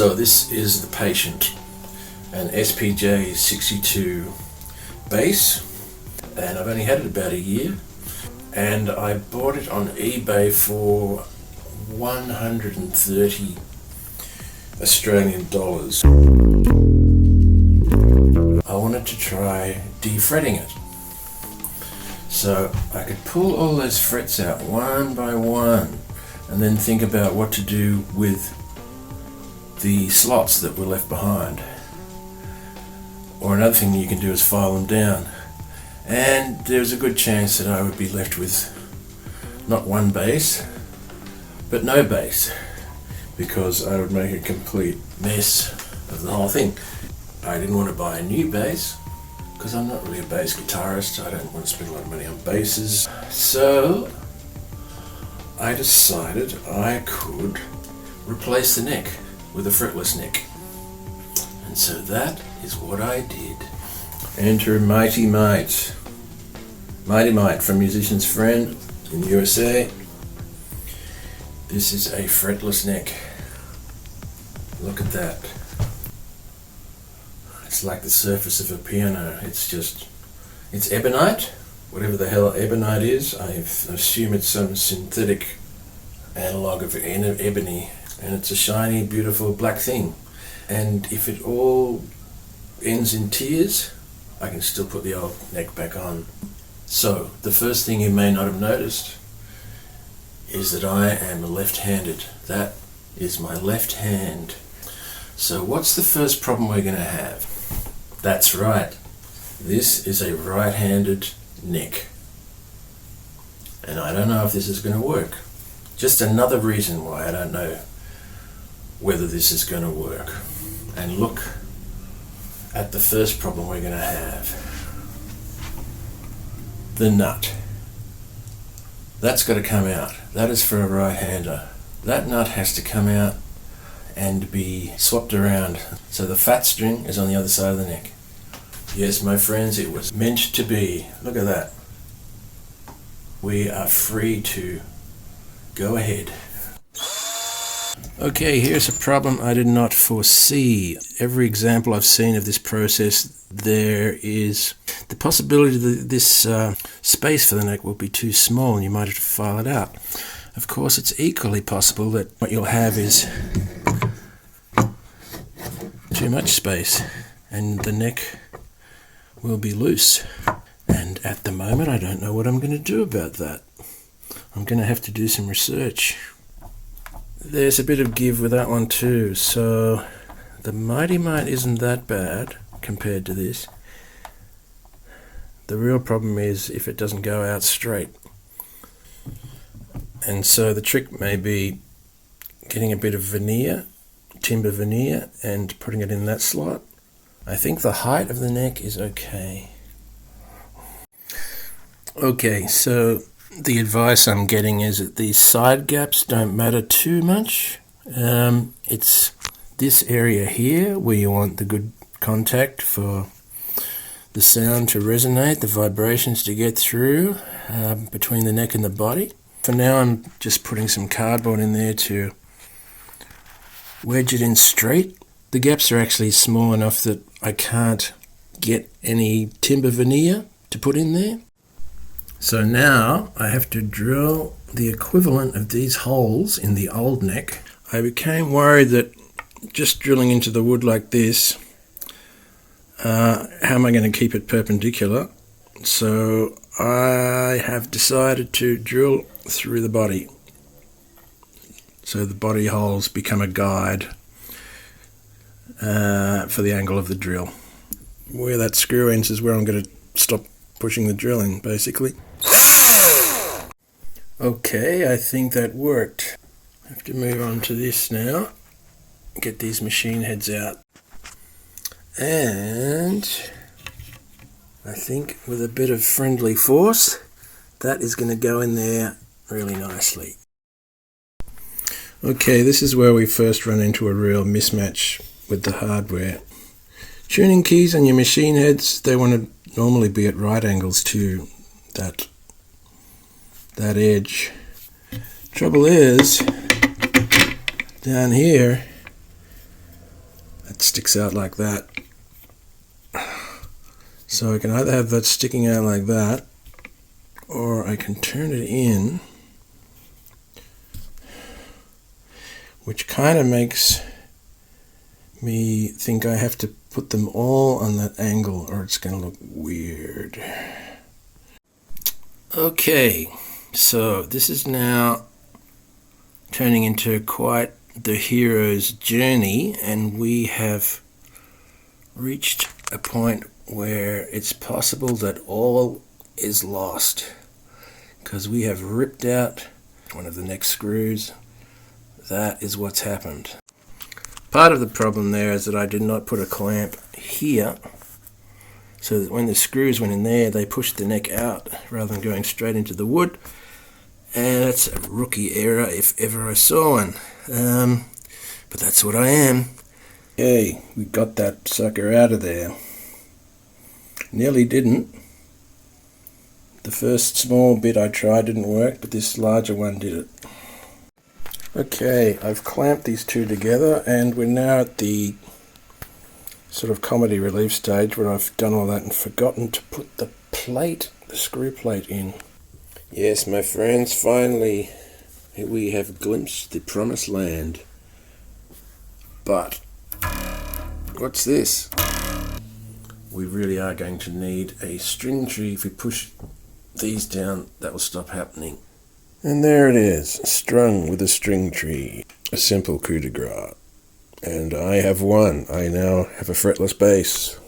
So this is the patient, an SPJ62 bass, and I've only had it about a year, and I bought it on eBay for 130 Australian dollars. I wanted to try defretting it, so I could pull all those frets out one by one and then think about what to do with the slots that were left behind. Or another thing you can do is file them down, and there's a good chance that I would be left with not one bass but no bass, because I would make a complete mess of the whole thing. I didn't want to buy a new bass because I'm not really a bass guitarist. I don't want to spend a lot of money on basses, so I decided I could replace the neck with a fretless neck, and so that is what I did. Enter Mighty Mite. Mighty Mite from Musician's Friend in the USA. This is a fretless neck. Look at that. It's like the surface of a piano. It's ebonite, whatever the hell ebonite is. I assume it's some synthetic analog of ebony, and it's a shiny, beautiful black thing. And if it all ends in tears, I can still put the old neck back on. So, the first thing you may not have noticed is that I am left-handed. That is my left hand. So what's the first problem we're going to have? That's right. This is a right-handed neck. And I don't know if this is going to work. Just another reason why I don't know whether this is going to work. And look at the first problem we're going to have. The nut. That's got to come out. That is for a right-hander. That nut has to come out and be swapped around. So the fat string is on the other side of the neck. Yes, my friends, it was meant to be. Look at that. We are free to go ahead. Okay, here's a problem I did not foresee. Every example I've seen of this process, there is the possibility that this space for the neck will be too small and you might have to file it out. Of course, it's equally possible that what you'll have is too much space and the neck will be loose. And at the moment, I don't know what I'm going to do about that. I'm going to have to do some research. There's a bit of give with that one too, so the Mighty Mite isn't that bad compared to this. The real problem is if it doesn't go out straight. And so the trick may be getting a bit of veneer, timber veneer, and putting it in that slot. I think the height of the neck is okay. Okay, so the advice I'm getting is that these side gaps don't matter too much. It's this area here where you want the good contact for the sound to resonate, the vibrations to get through between the neck and the body. For now, I'm just putting some cardboard in there to wedge it in straight. The gaps are actually small enough that I can't get any timber veneer to put in there. So now I have to drill the equivalent of these holes in the old neck. I became worried that just drilling into the wood like this, how am I going to keep it perpendicular? So I have decided to drill through the body. So the body holes become a guide for the angle of the drill. Where that screw ends is where I'm going to stop pushing the drill in, basically. Okay, I think that worked. I have to move on to this now. Get these machine heads out. And I think with a bit of friendly force, that is going to go in there really nicely. Okay, this is where we first run into a real mismatch with the hardware. Tuning keys on your machine heads, they want to normally be at right angles to that edge. Trouble is, down here, It sticks out like that. So I can either have that sticking out like that, or I can turn it in, which kind of makes me think I have to put them all on that angle or it's going to look weird. Okay, so this is now turning into quite the hero's journey, and we have reached a point where it's possible that all is lost, because we have ripped out one of the neck screws. That is what's happened. Part of the problem there is that I did not put a clamp here, so that when the screws went in there, they pushed the neck out rather than going straight into the wood. And that's a rookie error if ever I saw one. But that's what I am. Okay, we got that sucker out of there. Nearly didn't. The first small bit I tried didn't work, but this larger one did it. Okay, I've clamped these two together, and we're now at the sort of comedy relief stage where I've done all that and forgotten to put the screw plate in. Yes, my friends, finally we have glimpsed the promised land. But what's this? We really are going to need a string tree. If we push these down, that will stop happening. And there it is, strung with a string tree. A simple coup de grace. And I have won. I now have a fretless bass.